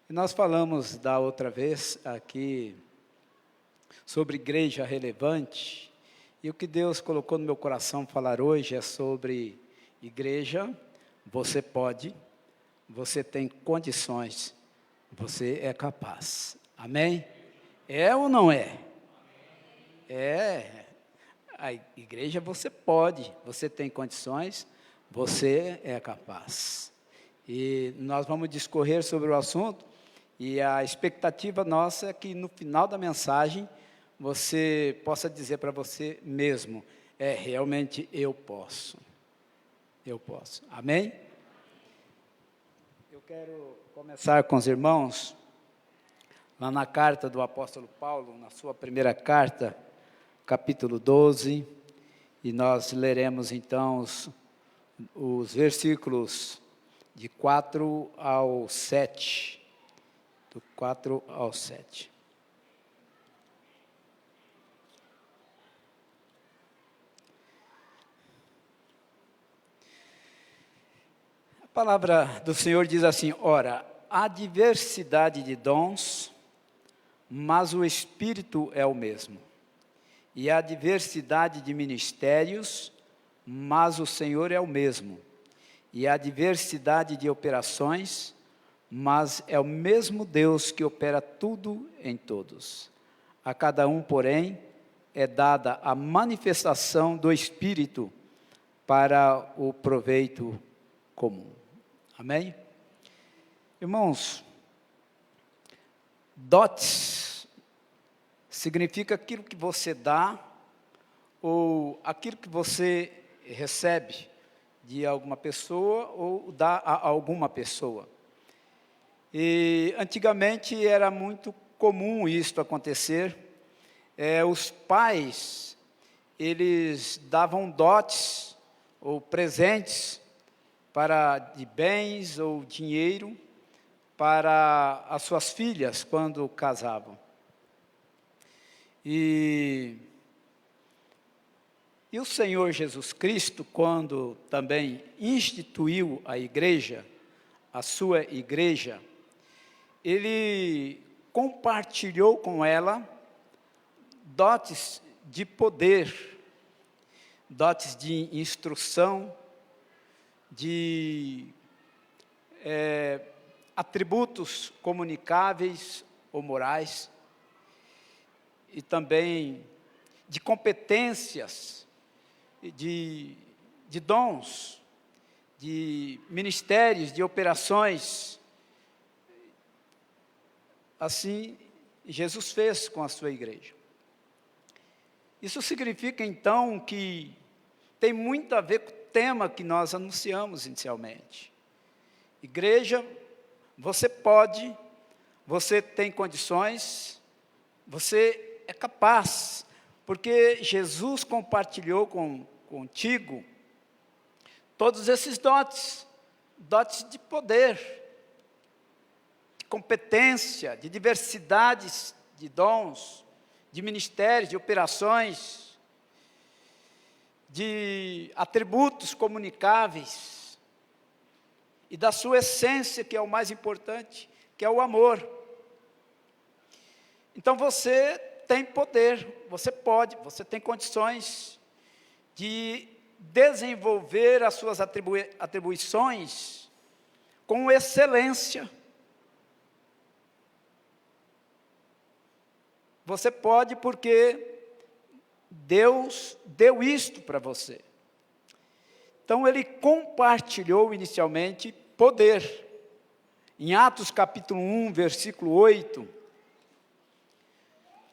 E nós falamos da outra vez aqui sobre igreja relevante, e o que Deus colocou no meu coração falar hoje é sobre igreja. Você pode, você tem condições, você é capaz. Amém? É ou não é? É. A igreja você pode, você tem condições, você é capaz. E nós vamos discorrer sobre o assunto, e a expectativa nossa é que no final da mensagem você possa dizer para você mesmo: realmente eu posso. Eu posso. Amém? Eu quero começar com os irmãos, lá na carta do apóstolo Paulo, na sua primeira carta, capítulo 12, e nós leremos então os versículos de 4 ao 7, do 4 ao 7. A palavra do Senhor diz assim: ora, há diversidade de dons, mas o Espírito é o mesmo. E há diversidade de ministérios, mas o Senhor é o mesmo. E há diversidade de operações, mas é o mesmo Deus que opera tudo em todos. A cada um, porém, é dada a manifestação do Espírito para o proveito comum. Amém? Irmãos, dotes significa aquilo que você dá, ou aquilo que você recebe de alguma pessoa, ou dá a alguma pessoa. E antigamente era muito comum isso acontecer. Os pais, eles davam dotes ou presentes de bens ou dinheiro para as suas filhas quando casavam. E o Senhor Jesus Cristo, quando também instituiu a igreja, a sua igreja, Ele compartilhou com ela dotes de poder, dotes de instrução, de atributos comunicáveis ou morais, e também de competências, de dons, de ministérios, de operações. Assim, Jesus fez com a sua igreja. Isso significa, então, que tem muito a ver com o tema que nós anunciamos inicialmente. Igreja, você pode, você tem condições, você é capaz, porque Jesus compartilhou contigo todos esses dotes de poder, de competência, de diversidades de dons, de ministérios, de operações, de atributos comunicáveis, e da sua essência, que é o mais importante, que é o amor. Então você tem poder, você pode, você tem condições de desenvolver as suas atribuições com excelência. Você pode porque Deus deu isto para você. Então Ele compartilhou inicialmente poder. Em Atos capítulo 1, versículo 8,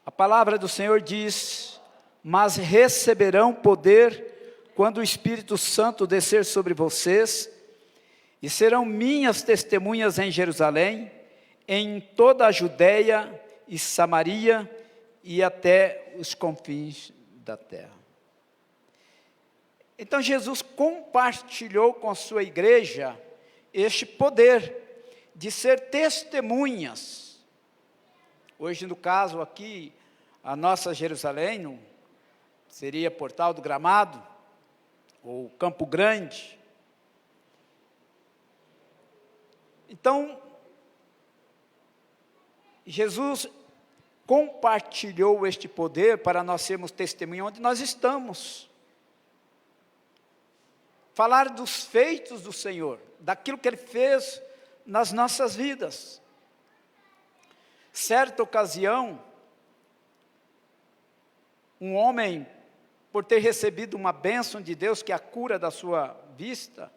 a palavra do Senhor diz: mas receberão poder quando o Espírito Santo descer sobre vocês, e serão minhas testemunhas em Jerusalém, em toda a Judeia e Samaria, e até os confins da terra. Então Jesus compartilhou com a sua igreja este poder de ser testemunhas. Hoje, no caso aqui, a nossa Jerusalém seria Portal do Gramado, ou Campo Grande. Então, Jesus compartilhou este poder para nós sermos testemunha onde nós estamos. Falar dos feitos do Senhor, daquilo que Ele fez nas nossas vidas. Certa ocasião, um homem, por ter recebido uma bênção de Deus, que é a cura da sua vista,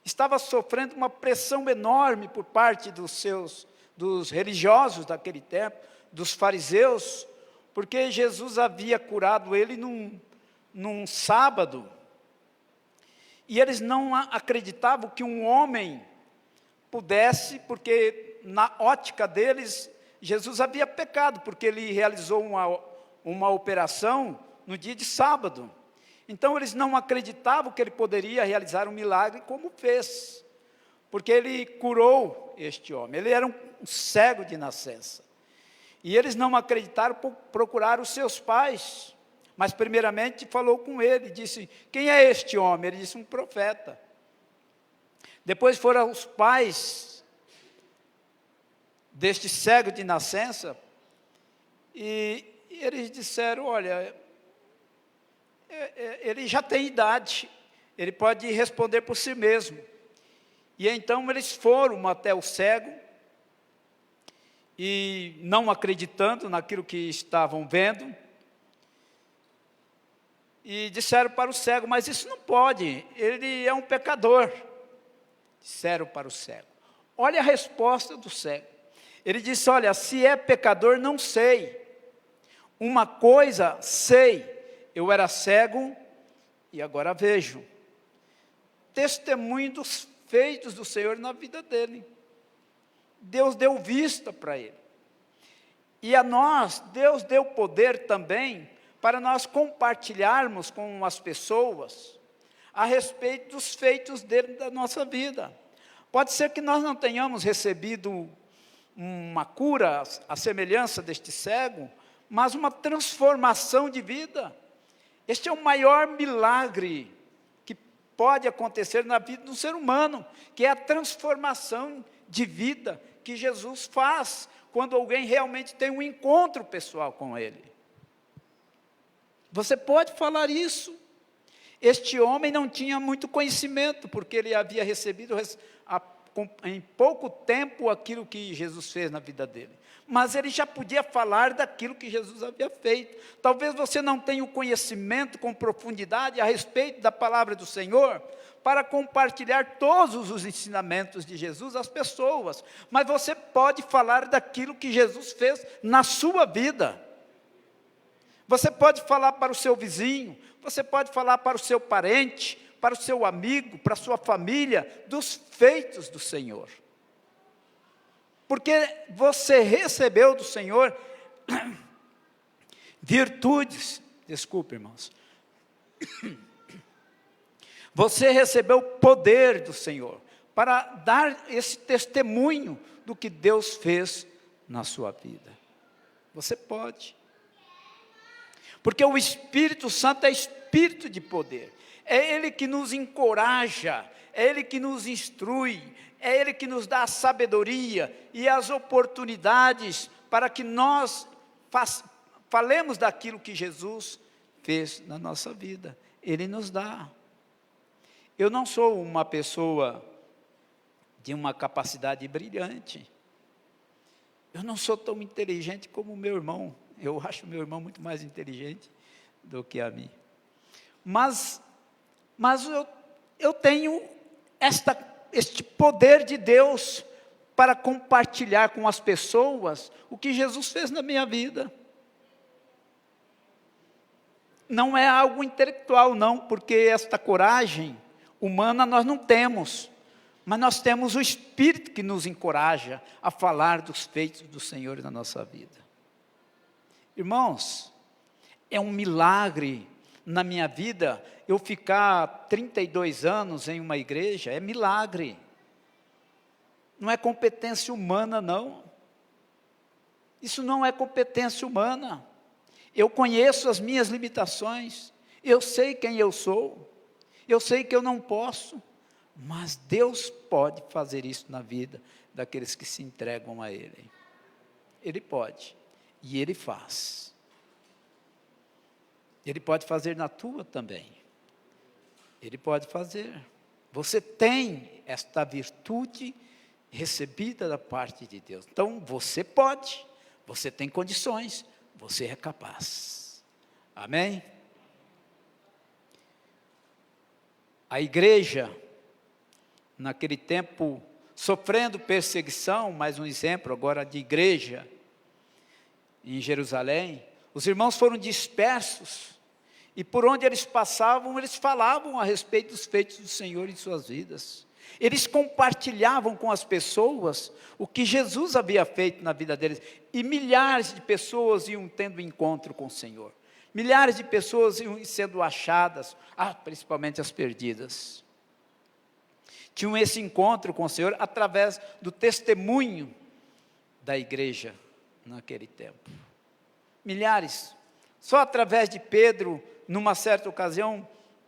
estava sofrendo uma pressão enorme por parte dos religiosos daquele tempo, dos fariseus, porque Jesus havia curado ele num sábado, e eles não acreditavam que um homem pudesse, porque na ótica deles, Jesus havia pecado, porque ele realizou uma operação no dia de sábado. Então eles não acreditavam que ele poderia realizar um milagre como fez, porque ele curou este homem. Ele era um cego de nascença. E eles não acreditaram, procuraram os seus pais. Mas primeiramente falou com ele, disse: quem é este homem? Ele disse: um profeta. Depois foram os pais deste cego de nascença, e eles disseram: olha, ele já tem idade, ele pode responder por si mesmo. E então eles foram até o cego, e não acreditando naquilo que estavam vendo, e disseram para o cego: mas isso não pode, ele é um pecador. Disseram para o cego. Olha a resposta do cego. Ele disse: olha, se é pecador, não sei. Uma coisa sei, eu era cego e agora vejo. Testemunho dos feitos do Senhor na vida dele. Deus deu vista para ele. E a nós, Deus deu poder também para nós compartilharmos com as pessoas a respeito dos feitos dele da nossa vida. Pode ser que nós não tenhamos recebido uma cura à semelhança deste cego, mas uma transformação de vida. Este é o maior milagre que pode acontecer na vida do ser humano, que é a transformação de vida que Jesus faz quando alguém realmente tem um encontro pessoal com Ele. Você pode falar isso. Este homem não tinha muito conhecimento, porque ele havia recebido em pouco tempo aquilo que Jesus fez na vida dele. Mas ele já podia falar daquilo que Jesus havia feito. Talvez você não tenha o conhecimento com profundidade a respeito da palavra do Senhor, para compartilhar todos os ensinamentos de Jesus às pessoas. Mas você pode falar daquilo que Jesus fez na sua vida. Você pode falar para o seu vizinho, você pode falar para o seu parente, para o seu amigo, para a sua família, dos feitos do Senhor. Porque você recebeu do Senhor virtudes, desculpe, irmãos. Você recebeu poder do Senhor para dar esse testemunho do que Deus fez na sua vida. Você pode. Porque o Espírito Santo é Espírito de poder. É Ele que nos encoraja, é Ele que nos instrui, é Ele que nos dá a sabedoria e as oportunidades para que nós falemos daquilo que Jesus fez na nossa vida. Ele nos dá. Eu não sou uma pessoa de uma capacidade brilhante. Eu não sou tão inteligente como o meu irmão. Eu acho o meu irmão muito mais inteligente do que a mim. Mas eu tenho este poder de Deus para compartilhar com as pessoas o que Jesus fez na minha vida. Não é algo intelectual, não, porque esta coragem humana nós não temos. Mas nós temos o Espírito que nos encoraja a falar dos feitos do Senhor na nossa vida. Irmãos, é um milagre na minha vida eu ficar 32 anos em uma igreja, é milagre. Não é competência humana, não. Isso não é competência humana. Eu conheço as minhas limitações, eu sei quem eu sou, eu sei que eu não posso, mas Deus pode fazer isso na vida daqueles que se entregam a Ele. Ele pode, e Ele faz. Ele pode fazer na tua também. Ele pode fazer. Você tem esta virtude recebida da parte de Deus. Então, você pode, você tem condições, você é capaz. Amém? A igreja, naquele tempo, sofrendo perseguição, mais um exemplo agora de igreja, em Jerusalém, os irmãos foram dispersos, e por onde eles passavam, eles falavam a respeito dos feitos do Senhor em suas vidas. Eles compartilhavam com as pessoas o que Jesus havia feito na vida deles, e milhares de pessoas iam tendo encontro com o Senhor. Milhares de pessoas iam sendo achadas, principalmente as perdidas. Tinham esse encontro com o Senhor através do testemunho da igreja naquele tempo. Milhares. Só através de Pedro, numa certa ocasião,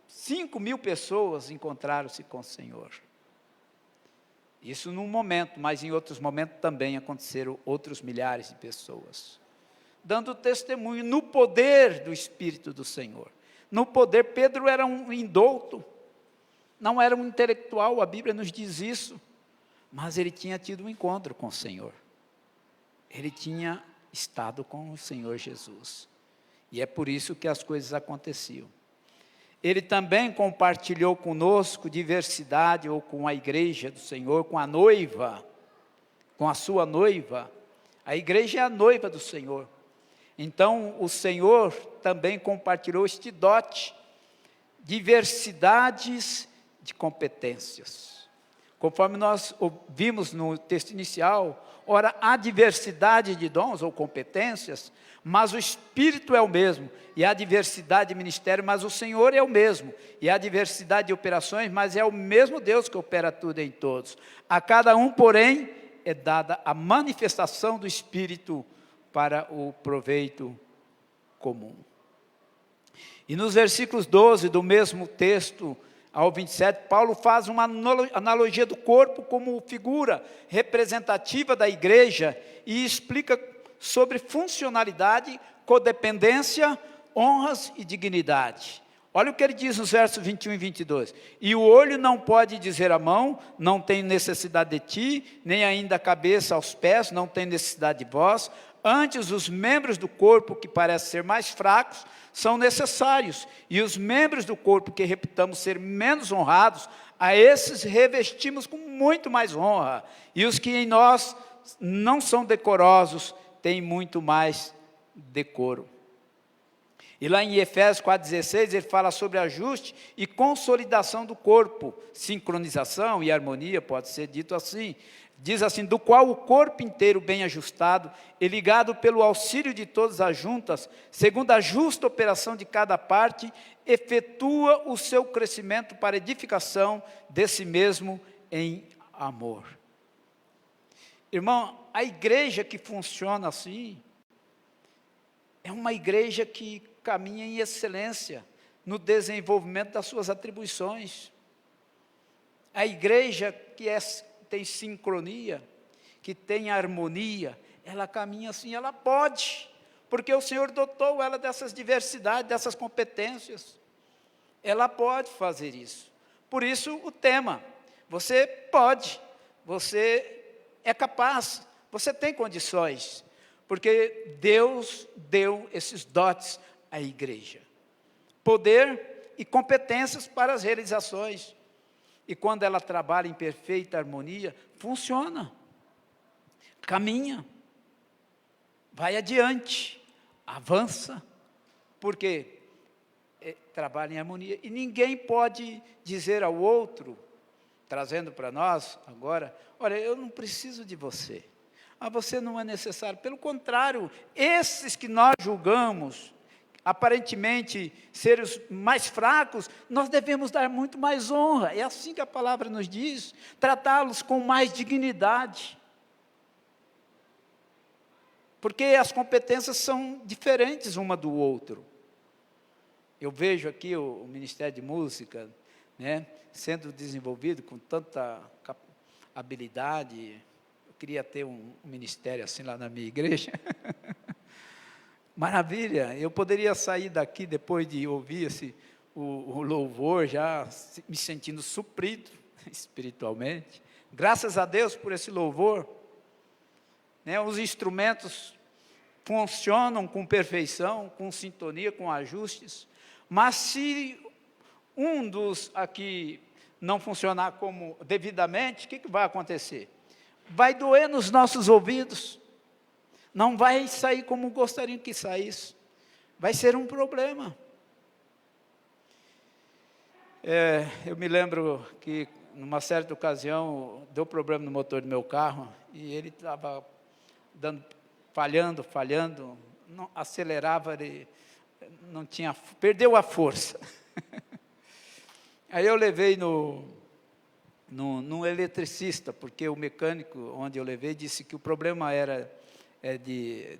5.000 pessoas encontraram-se com o Senhor. Isso num momento, mas em outros momentos também aconteceram outros milhares de pessoas, dando testemunho no poder do Espírito do Senhor. No poder, Pedro era um indouto, não era um intelectual, a Bíblia nos diz isso, mas ele tinha tido um encontro com o Senhor. Ele tinha estado com o Senhor Jesus, e é por isso que as coisas aconteciam. Ele também compartilhou conosco diversidade, ou com a igreja do Senhor, com a noiva, com a sua noiva. A igreja é a noiva do Senhor. Então, o Senhor também compartilhou este dote, diversidades de competências. Conforme nós vimos no texto inicial, ora, há diversidade de dons ou competências, mas o Espírito é o mesmo, e há diversidade de ministério, mas o Senhor é o mesmo, e há diversidade de operações, mas é o mesmo Deus que opera tudo em todos. A cada um, porém, é dada a manifestação do Espírito para o proveito comum. E nos versículos 12 do mesmo texto ao 27, Paulo faz uma analogia do corpo como figura representativa da igreja e explica sobre funcionalidade, codependência, honras e dignidade. Olha o que ele diz nos versos 21 e 22. E o olho não pode dizer à mão, não tenho necessidade de ti, nem ainda a cabeça aos pés, não tenho necessidade de vós. Antes, os membros do corpo que parecem ser mais fracos são necessários, e os membros do corpo que reputamos ser menos honrados, a esses revestimos com muito mais honra, e os que em nós não são decorosos, têm muito mais decoro. E lá em Efésios 4,16, ele fala sobre ajuste e consolidação do corpo, sincronização e harmonia, pode ser dito assim. Diz assim, do qual o corpo inteiro bem ajustado e ligado pelo auxílio de todas as juntas, segundo a justa operação de cada parte, efetua o seu crescimento para edificação de si mesmo em amor. Irmão, a igreja que funciona assim, é uma igreja que caminha em excelência no desenvolvimento das suas atribuições. A igreja que tem sincronia, que tem harmonia, ela caminha assim, ela pode, porque o Senhor dotou ela dessas diversidades, dessas competências. Ela pode fazer isso. Por isso o tema, você pode, você é capaz, você tem condições, porque Deus deu esses dotes à igreja. Poder e competências para as realizações. E quando ela trabalha em perfeita harmonia, funciona, caminha, vai adiante, avança, porque trabalha em harmonia. E ninguém pode dizer ao outro, trazendo para nós agora, olha, eu não preciso de você, você não é necessário. Pelo contrário, esses que nós julgamos, aparentemente ser os mais fracos, nós devemos dar muito mais honra, é assim que a palavra nos diz, tratá-los com mais dignidade, porque as competências são diferentes uma do outro. Eu vejo aqui o Ministério de Música, né, sendo desenvolvido com tanta habilidade, queria ter um ministério assim lá na minha igreja. Maravilha, eu poderia sair daqui depois de ouvir o louvor, já me sentindo suprido espiritualmente. Graças a Deus por esse louvor. Né, os instrumentos funcionam com perfeição, com sintonia, com ajustes. Mas se um dos aqui não funcionar como devidamente, o que vai acontecer? Vai doer nos nossos ouvidos, não vai sair como gostariam que saísse, vai ser um problema. Eu me lembro que, numa certa ocasião, deu problema no motor do meu carro, e ele estava falhando, não acelerava, ele não tinha, perdeu a força. Aí eu levei no eletricista, porque o mecânico onde eu levei disse que o problema era de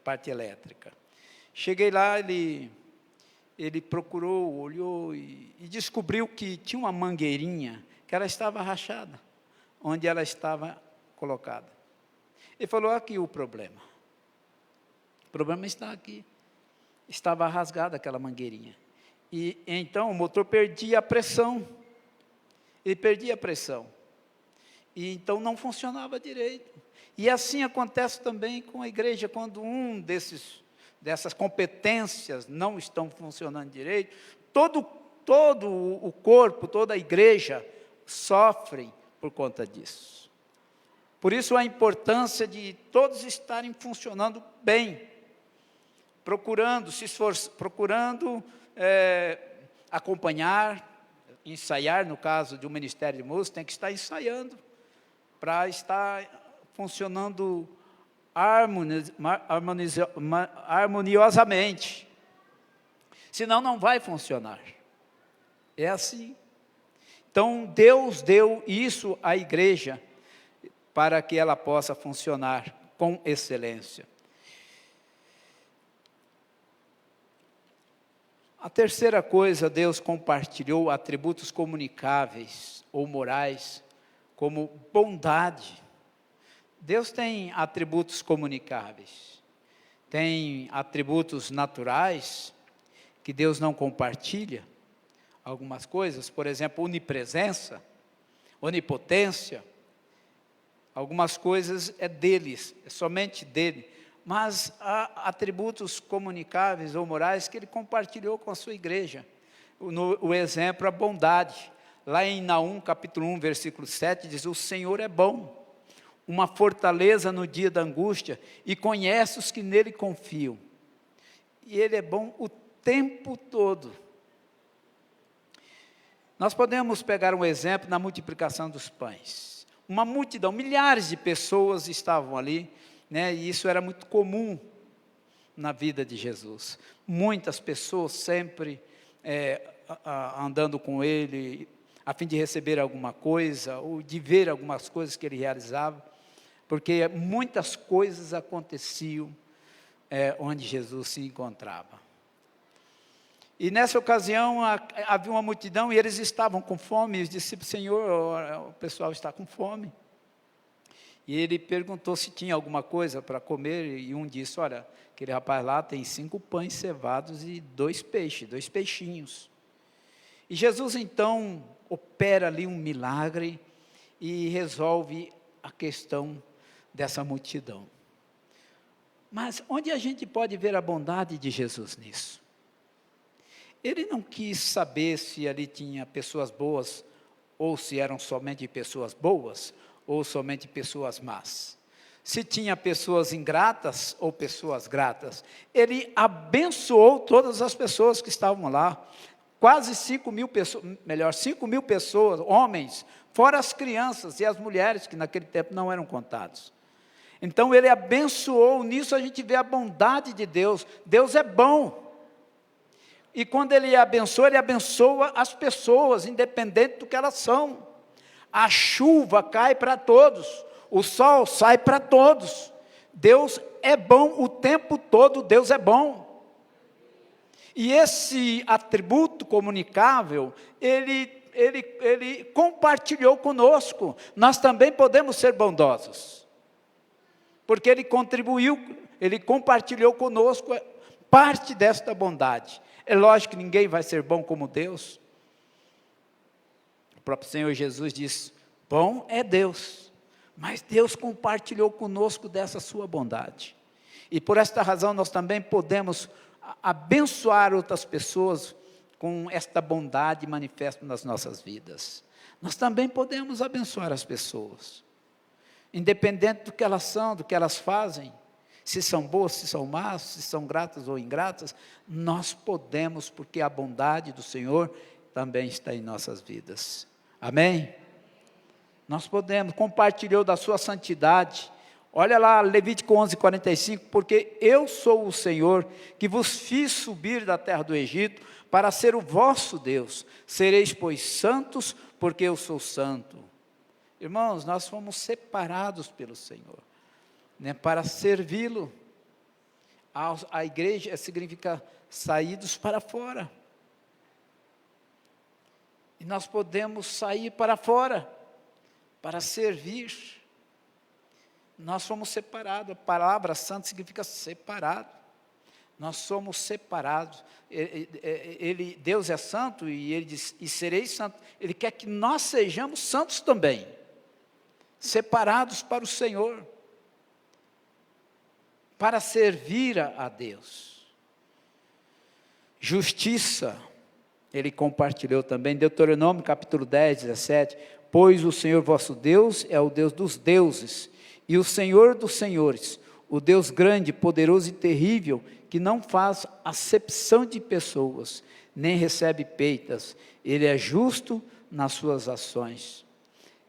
parte elétrica. Cheguei lá, ele procurou, olhou e descobriu que tinha uma mangueirinha que ela estava rachada, onde ela estava colocada. Ele falou, aqui o problema está aqui, estava rasgada aquela mangueirinha. E então o motor perdia a pressão, ele perdia a pressão, e então não funcionava direito. E assim acontece também com a igreja, quando dessas competências não estão funcionando direito, todo o corpo, toda a igreja sofre por conta disso. Por isso a importância de todos estarem funcionando bem, procurando acompanhar, ensaiar. No caso de um ministério de música, tem que estar ensaiando, para estar funcionando harmoniosamente, senão não vai funcionar. É assim. Então Deus deu isso à igreja, para que ela possa funcionar com excelência. A terceira coisa, Deus compartilhou atributos comunicáveis ou morais, como bondade. Deus tem atributos comunicáveis, tem atributos naturais, que Deus não compartilha, algumas coisas, por exemplo, onipresença, onipotência, algumas coisas é deles, é somente dele, mas há atributos comunicáveis ou morais que ele compartilhou com a sua igreja. O exemplo, a bondade. Lá em Naum, capítulo 1, versículo 7, diz, o Senhor é bom, uma fortaleza no dia da angústia, e conhece os que nele confiam. E ele é bom o tempo todo. Nós podemos pegar um exemplo na multiplicação dos pães. Uma multidão, milhares de pessoas estavam ali, né, e isso era muito comum na vida de Jesus. Muitas pessoas sempre andando com ele, a fim de receber alguma coisa, ou de ver algumas coisas que ele realizava, porque muitas coisas aconteciam onde Jesus se encontrava. E nessa ocasião havia uma multidão e eles estavam com fome, e os discípulos, Senhor, o pessoal está com fome. E ele perguntou se tinha alguma coisa para comer, e um disse, olha, aquele rapaz lá tem 5 pães cevados e 2 peixinhos. E Jesus então opera ali um milagre e resolve a questão dessa multidão. Mas onde a gente pode ver a bondade de Jesus nisso? Ele não quis saber se ali tinha pessoas boas, ou se eram somente pessoas boas, ou somente pessoas más. Se tinha pessoas ingratas, ou pessoas gratas. Ele abençoou todas as pessoas que estavam lá. Quase 5 mil pessoas, homens, fora as crianças e as mulheres, que naquele tempo não eram contados. Então ele abençoou, nisso a gente vê a bondade de Deus. Deus é bom. E quando ele abençoa as pessoas, independente do que elas são. A chuva cai para todos, o sol sai para todos. Deus é bom o tempo todo, Deus é bom. E esse atributo comunicável, ele ele compartilhou conosco. Nós também podemos ser bondosos, porque Ele contribuiu, Ele compartilhou conosco parte desta bondade. É lógico que ninguém vai ser bom como Deus. O próprio Senhor Jesus disse, bom é Deus, mas Deus compartilhou conosco dessa sua bondade. E por esta razão nós também podemos abençoar outras pessoas com esta bondade manifesta nas nossas vidas. Nós também podemos abençoar as pessoas, independente do que elas são, do que elas fazem, se são boas, se são más, se são gratas ou ingratas, nós podemos, porque a bondade do Senhor também está em nossas vidas. Amém? Nós podemos, compartilhou da sua santidade. Olha lá, Levítico 11:45, porque eu sou o Senhor, que vos fiz subir da terra do Egito, para ser o vosso Deus. Sereis, pois, santos, porque eu sou santo. Irmãos, nós fomos separados pelo Senhor, né, para servi-lo. A igreja significa saídos para fora. E nós podemos sair para fora, para servir. Nós somos separados, a palavra santo significa separado. Nós somos separados. Deus é santo e Ele diz, e sereis santos. Ele quer que nós sejamos santos também, separados para o Senhor, para servir a Deus. Justiça, Ele compartilhou também, Deuteronômio capítulo 10, 17, pois o Senhor vosso Deus é o Deus dos deuses, e o Senhor dos senhores, o Deus grande, poderoso e terrível, que não faz acepção de pessoas, nem recebe peitas, Ele é justo nas suas ações.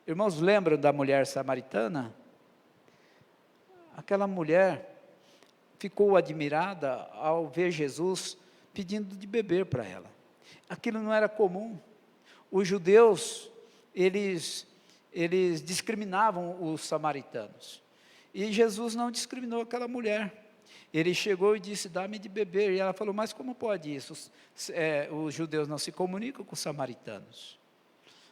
Irmãos, lembram da mulher samaritana? Aquela mulher ficou admirada ao ver Jesus pedindo de beber para ela. Aquilo não era comum. Os judeus, eles discriminavam os samaritanos. E Jesus não discriminou aquela mulher. Ele chegou e disse, dá-me de beber. E ela falou, mas como pode isso? Os judeus não se comunicam com os samaritanos.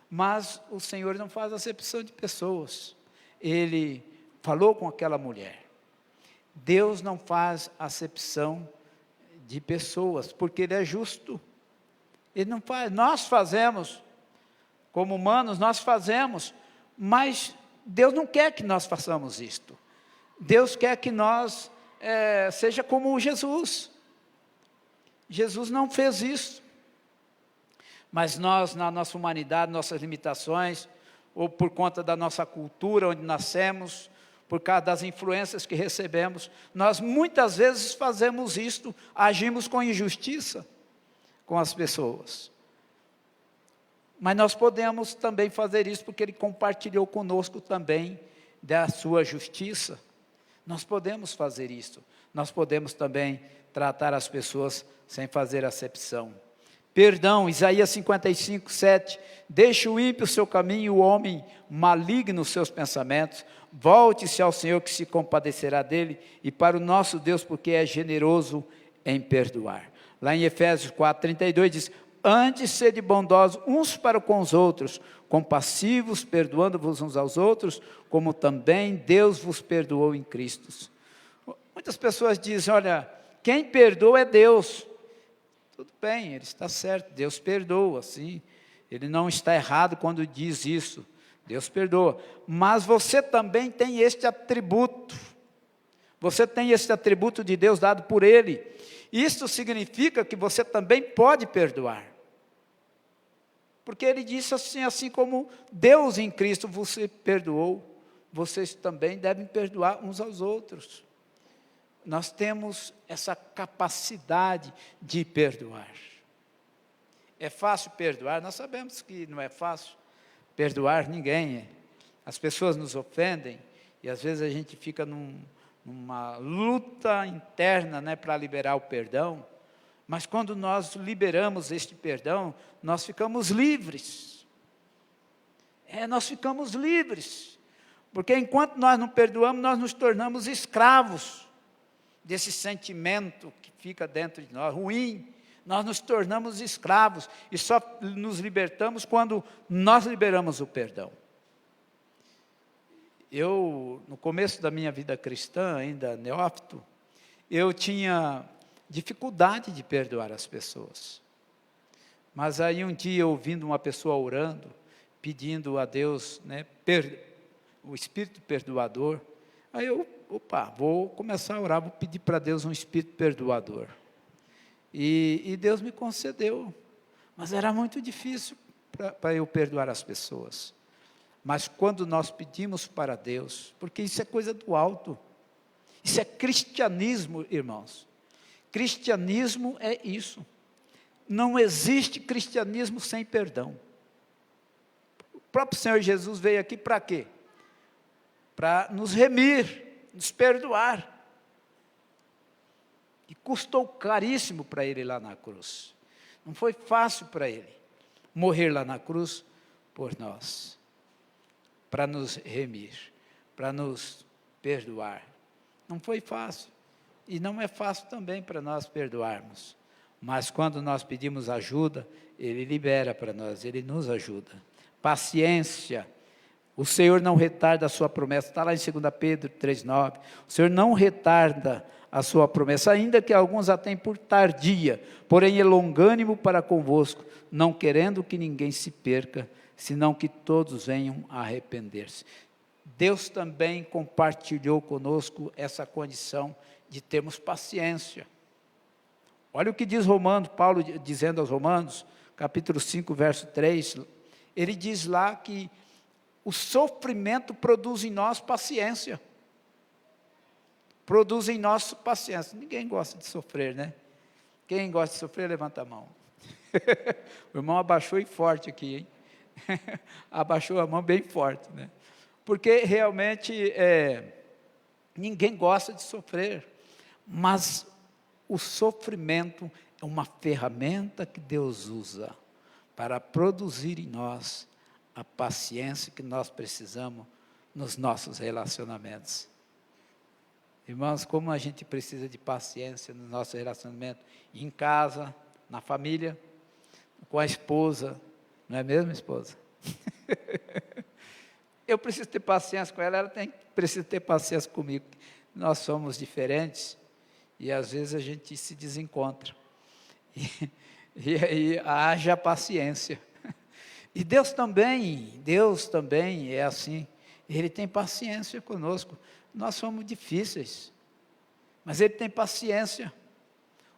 Mas o Senhor não faz acepção de pessoas. Ele falou com aquela mulher. Deus não faz acepção de pessoas, porque Ele é justo. Ele não faz, nós fazemos, como humanos, nós fazemos, mas Deus não quer que nós façamos isto. Deus quer que nós seja como Jesus. Jesus não fez isso. Mas nós, na nossa humanidade, nossas limitações, ou por conta da nossa cultura, onde nascemos, por causa das influências que recebemos, nós muitas vezes fazemos isto, agimos com injustiça com as pessoas. Mas nós podemos também fazer isso, porque Ele compartilhou conosco também da sua justiça. Nós podemos fazer isso. Nós podemos também tratar as pessoas sem fazer acepção. Perdão, Isaías 55, 7. Deixe o ímpio o seu caminho, o homem maligno os seus pensamentos. Volte-se ao Senhor, que se compadecerá dele, e para o nosso Deus, porque é generoso em perdoar. Lá em Efésios 4, 32 diz, antes sede bondosos uns para com os outros, compassivos, perdoando-vos uns aos outros, como também Deus vos perdoou em Cristo. Muitas pessoas dizem, olha, quem perdoa é Deus. Tudo bem, Ele está certo, Deus perdoa, sim. Ele não está errado quando diz isso, Deus perdoa. Mas você também tem este atributo. Você tem esse atributo de Deus dado por Ele. Isso significa que você também pode perdoar. Porque Ele disse assim como Deus em Cristo você perdoou, vocês também devem perdoar uns aos outros. Nós temos essa capacidade de perdoar. É fácil perdoar? Nós sabemos que não é fácil perdoar ninguém. As pessoas nos ofendem e às vezes a gente fica numa luta interna, né, para liberar o perdão. Mas quando nós liberamos este perdão, nós ficamos livres. Nós ficamos livres. Porque enquanto nós não perdoamos, nós nos tornamos escravos desse sentimento que fica dentro de nós, ruim. Nós nos tornamos escravos e só nos libertamos quando nós liberamos o perdão. Eu, no começo da minha vida cristã, ainda neófito, eu tinha dificuldade de perdoar as pessoas. Mas aí um dia, ouvindo uma pessoa orando, pedindo a Deus, né, o Espírito perdoador, aí eu, vou começar a orar, vou pedir para Deus um Espírito perdoador. E Deus me concedeu, mas era muito difícil para eu perdoar as pessoas. Mas quando nós pedimos para Deus, porque isso é coisa do alto, isso é cristianismo, irmãos. Cristianismo é isso. Não existe cristianismo sem perdão. O próprio Senhor Jesus veio aqui para quê? Para nos remir, nos perdoar. E custou caríssimo para Ele lá na cruz. Não foi fácil para Ele morrer lá na cruz por nós. Para nos remir, para nos perdoar. Não foi fácil. E não é fácil também para nós perdoarmos. Mas quando nós pedimos ajuda, Ele libera para nós, Ele nos ajuda. Paciência. O Senhor não retarda a sua promessa. Está lá em 2 Pedro 3,9. O Senhor não retarda a sua promessa, ainda que alguns a tenham por tardia, porém é longânimo para convosco, não querendo que ninguém se perca, senão que todos venham a arrepender-se. Deus também compartilhou conosco essa condição de termos paciência. Olha o que diz Paulo dizendo aos Romanos, capítulo 5, verso 3, ele diz lá que o sofrimento produz em nós paciência. Produz em nós paciência. Ninguém gosta de sofrer, né? Quem gosta de sofrer, levanta a mão. O irmão abaixou e forte aqui, hein? Abaixou a mão bem forte, né? Porque realmente ninguém gosta de sofrer, mas o sofrimento é uma ferramenta que Deus usa para produzir em nós a paciência que nós precisamos nos nossos relacionamentos. Irmãos, como a gente precisa de paciência no nosso relacionamento, em casa, na família, com a esposa, não é mesmo, esposa? Eu preciso ter paciência com ela, ela precisa ter paciência comigo. Nós somos diferentes e às vezes a gente se desencontra. E aí haja paciência. E Deus também é assim. Ele tem paciência conosco. Nós somos difíceis, mas Ele tem paciência.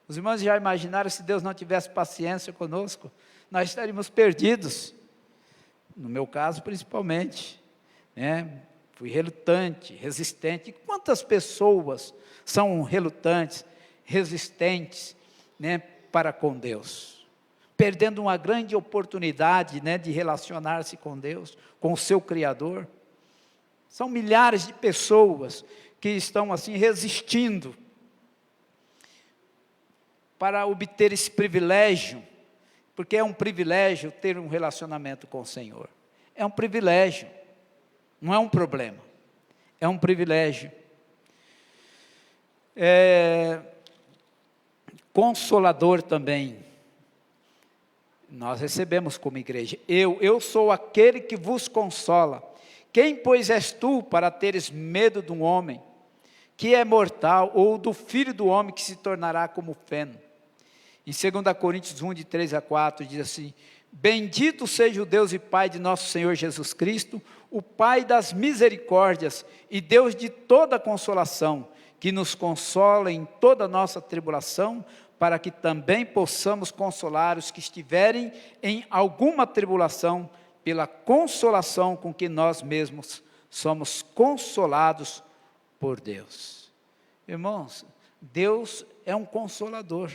Os irmãos já imaginaram se Deus não tivesse paciência conosco? Nós estaríamos perdidos. No meu caso, principalmente, né? Fui relutante, resistente. E quantas pessoas são relutantes, resistentes, né, para com Deus? Perdendo uma grande oportunidade, né, de relacionar-se com Deus, com o seu Criador. São milhares de pessoas que estão assim resistindo para obter esse privilégio, porque é um privilégio ter um relacionamento com o Senhor. É um privilégio, não é um problema, é um privilégio. Consolador também, nós recebemos como igreja. Eu sou aquele que vos consola. Quem, pois, és tu para teres medo de um homem que é mortal, ou do filho do homem que se tornará como feno? Em 2 Coríntios 1, de 3 a 4, diz assim: bendito seja o Deus e Pai de nosso Senhor Jesus Cristo, o Pai das misericórdias e Deus de toda consolação, que nos consola em toda a nossa tribulação, para que também possamos consolar os que estiverem em alguma tribulação, pela consolação com que nós mesmos somos consolados por Deus. Irmãos, Deus é um consolador.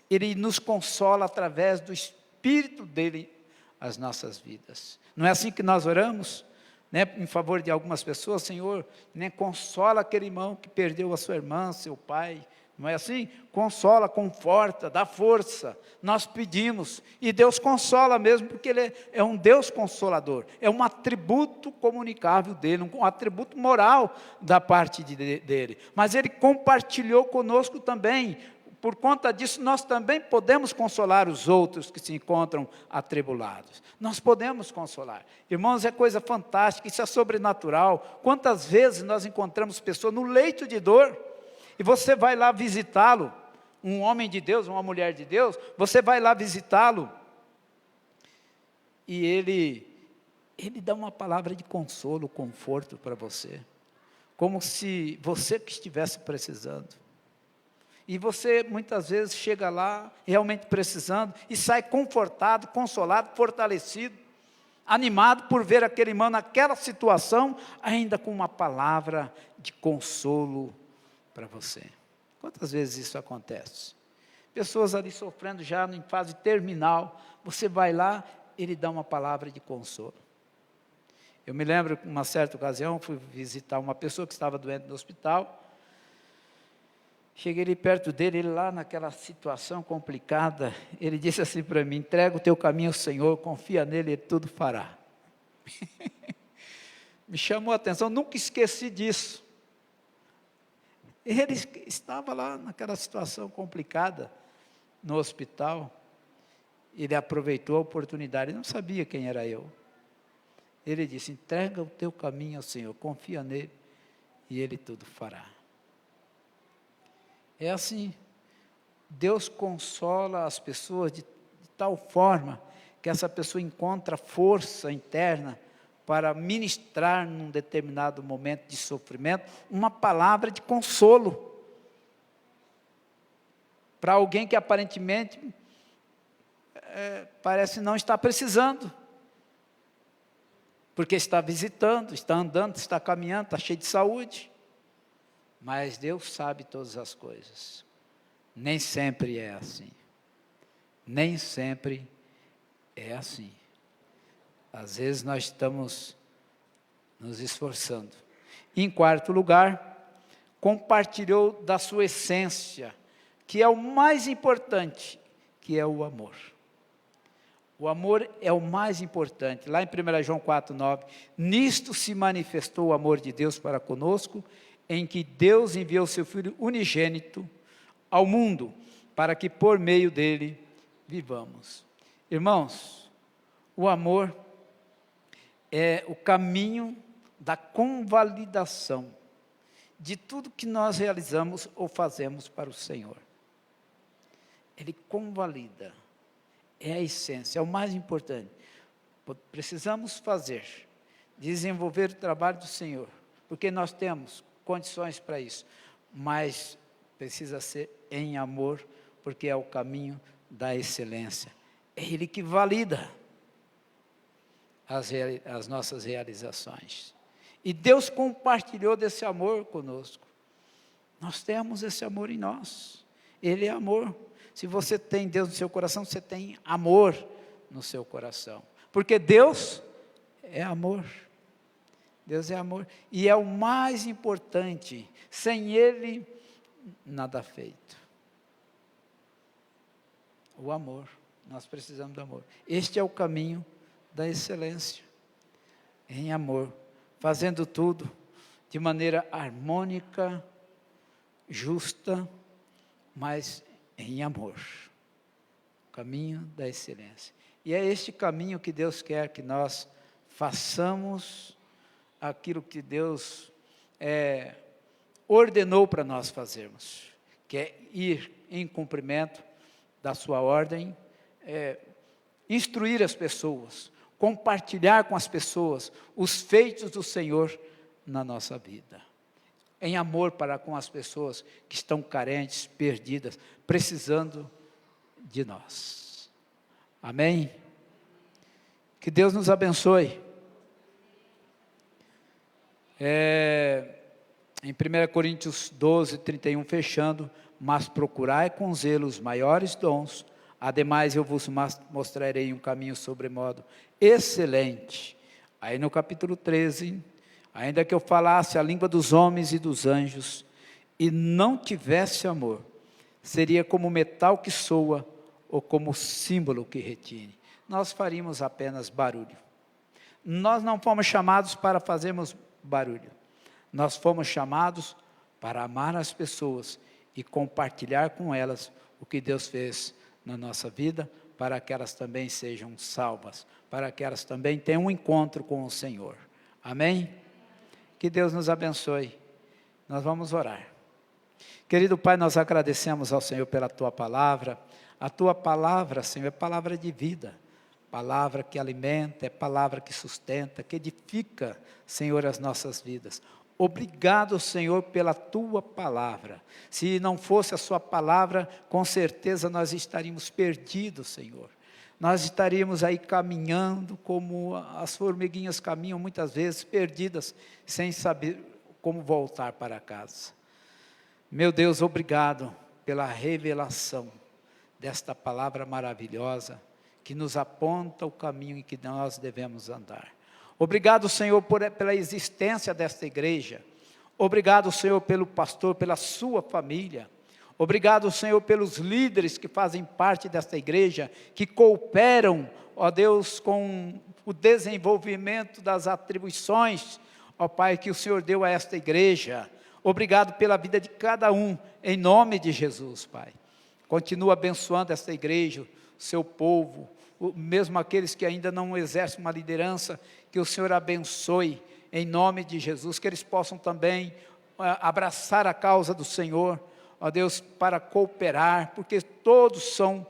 Ele nos consola através do Espírito dele as nossas vidas. Não é assim que nós oramos, né, em favor de algumas pessoas? Senhor, né, consola aquele irmão que perdeu a sua irmã, seu pai. Não é assim? Consola, conforta, dá força. Nós pedimos, e Deus consola mesmo, porque Ele é um Deus consolador. É um atributo comunicável dEle, um atributo moral da parte dEle. Mas Ele compartilhou conosco também, por conta disso, nós também podemos consolar os outros que se encontram atribulados. Nós podemos consolar. Irmãos, é coisa fantástica, isso é sobrenatural. Quantas vezes nós encontramos pessoas no leito de dor, e você vai lá visitá-lo, um homem de Deus, uma mulher de Deus, você vai lá visitá-lo, e ele dá uma palavra de consolo, conforto para você, como se você que estivesse precisando. E você muitas vezes chega lá, realmente precisando, e sai confortado, consolado, fortalecido, animado por ver aquele irmão naquela situação, ainda com uma palavra de consolo para você. Quantas vezes isso acontece? Pessoas ali sofrendo já em fase terminal, você vai lá, ele dá uma palavra de consolo. Eu me lembro que uma certa ocasião, fui visitar uma pessoa que estava doente no hospital. Cheguei ali perto dele, ele lá naquela situação complicada, ele disse assim para mim: entrega o teu caminho ao Senhor, confia nele, ele tudo fará. Me chamou a atenção, nunca esqueci disso. Ele estava lá naquela situação complicada, no hospital, ele aproveitou a oportunidade, ele não sabia quem era eu. Ele disse: entrega o teu caminho ao Senhor, confia nele, e ele tudo fará. É assim, Deus consola as pessoas de tal forma, que essa pessoa encontra força interna, para ministrar num determinado momento de sofrimento, uma palavra de consolo, para alguém que aparentemente, parece não estar precisando, porque está visitando, está andando, está caminhando, está cheio de saúde, mas Deus sabe todas as coisas, nem sempre é assim, nem sempre é assim. Às vezes nós estamos nos esforçando. Em quarto lugar, compartilhou da sua essência, que é o mais importante, que é o amor. O amor é o mais importante. Lá em 1 João 4,9, nisto se manifestou o amor de Deus para conosco, em que Deus enviou seu Filho unigênito ao mundo, para que por meio dele vivamos. Irmãos, o amor é o caminho da convalidação de tudo que nós realizamos ou fazemos para o Senhor. Ele convalida, é a essência, é o mais importante. Precisamos fazer, desenvolver o trabalho do Senhor, porque nós temos condições para isso, mas precisa ser em amor, porque é o caminho da excelência. É Ele que valida as nossas realizações. E Deus compartilhou desse amor conosco. Nós temos esse amor em nós. Ele é amor. Se você tem Deus no seu coração, você tem amor no seu coração. Porque Deus é amor. Deus é amor. E é o mais importante. Sem Ele, nada feito. O amor. Nós precisamos do amor. Este é o caminho da excelência, em amor, fazendo tudo de maneira harmônica, justa, mas em amor, caminho da excelência. E é este caminho que Deus quer que nós façamos aquilo que Deus ordenou para nós fazermos, que é ir em cumprimento da sua ordem, instruir as pessoas, compartilhar com as pessoas os feitos do Senhor na nossa vida, em amor para com as pessoas que estão carentes, perdidas, precisando de nós. Amém? Que Deus nos abençoe. Em 1 Coríntios 12, 31, fechando, mas procurai com zelo os maiores dons, ademais eu vos mostrarei um caminho sobremodo excelente. Aí no capítulo 13, ainda que eu falasse a língua dos homens e dos anjos, e não tivesse amor, seria como metal que soa, ou como símbolo que retine. Nós faríamos apenas barulho. Nós não fomos chamados para fazermos barulho. Nós fomos chamados para amar as pessoas, e compartilhar com elas o que Deus fez na nossa vida, para que elas também sejam salvas, para que elas também tenham um encontro com o Senhor. Amém? Que Deus nos abençoe. Nós vamos orar. Querido Pai, nós agradecemos ao Senhor pela Tua palavra. A Tua palavra, Senhor, é palavra de vida, palavra que alimenta, é palavra que sustenta, que edifica, Senhor, as nossas vidas. Obrigado, Senhor, pela Tua palavra. Se não fosse a Sua palavra, com certeza nós estaríamos perdidos, Senhor. Nós estaríamos aí caminhando como as formiguinhas caminham muitas vezes, perdidas, sem saber como voltar para casa. Meu Deus, obrigado pela revelação desta palavra maravilhosa, que nos aponta o caminho em que nós devemos andar. Obrigado, Senhor, pela existência desta igreja. Obrigado, Senhor, pelo pastor, pela sua família. Obrigado, Senhor, pelos líderes que fazem parte desta igreja, que cooperam, ó Deus, com o desenvolvimento das atribuições, ó Pai, que o Senhor deu a esta igreja. Obrigado pela vida de cada um, em nome de Jesus, Pai. Continua abençoando esta igreja, o seu povo, mesmo aqueles que ainda não exercem uma liderança, que o Senhor abençoe, em nome de Jesus, que eles possam também abraçar a causa do Senhor, ó Deus, para cooperar, porque todos são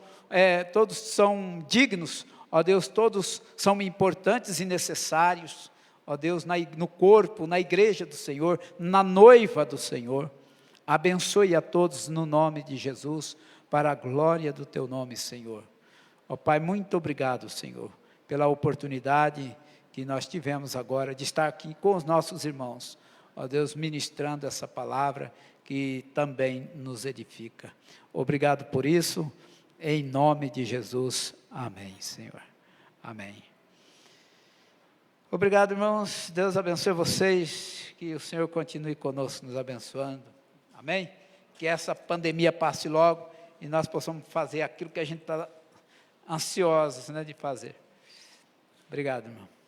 dignos, ó Deus, todos são importantes e necessários, ó Deus, no corpo, na igreja do Senhor, na noiva do Senhor. Abençoe a todos no nome de Jesus, para a glória do Teu nome, Senhor. Ó Pai, muito obrigado, Senhor, pela oportunidade que nós tivemos agora de estar aqui com os nossos irmãos, ó Deus, ministrando essa palavra que também nos edifica. Obrigado por isso, em nome de Jesus, amém, Senhor, amém. Obrigado, irmãos, Deus abençoe vocês, que o Senhor continue conosco, nos abençoando, amém? Que essa pandemia passe logo e nós possamos fazer aquilo que a gente está ansiosos, né, de fazer. Obrigado, irmão.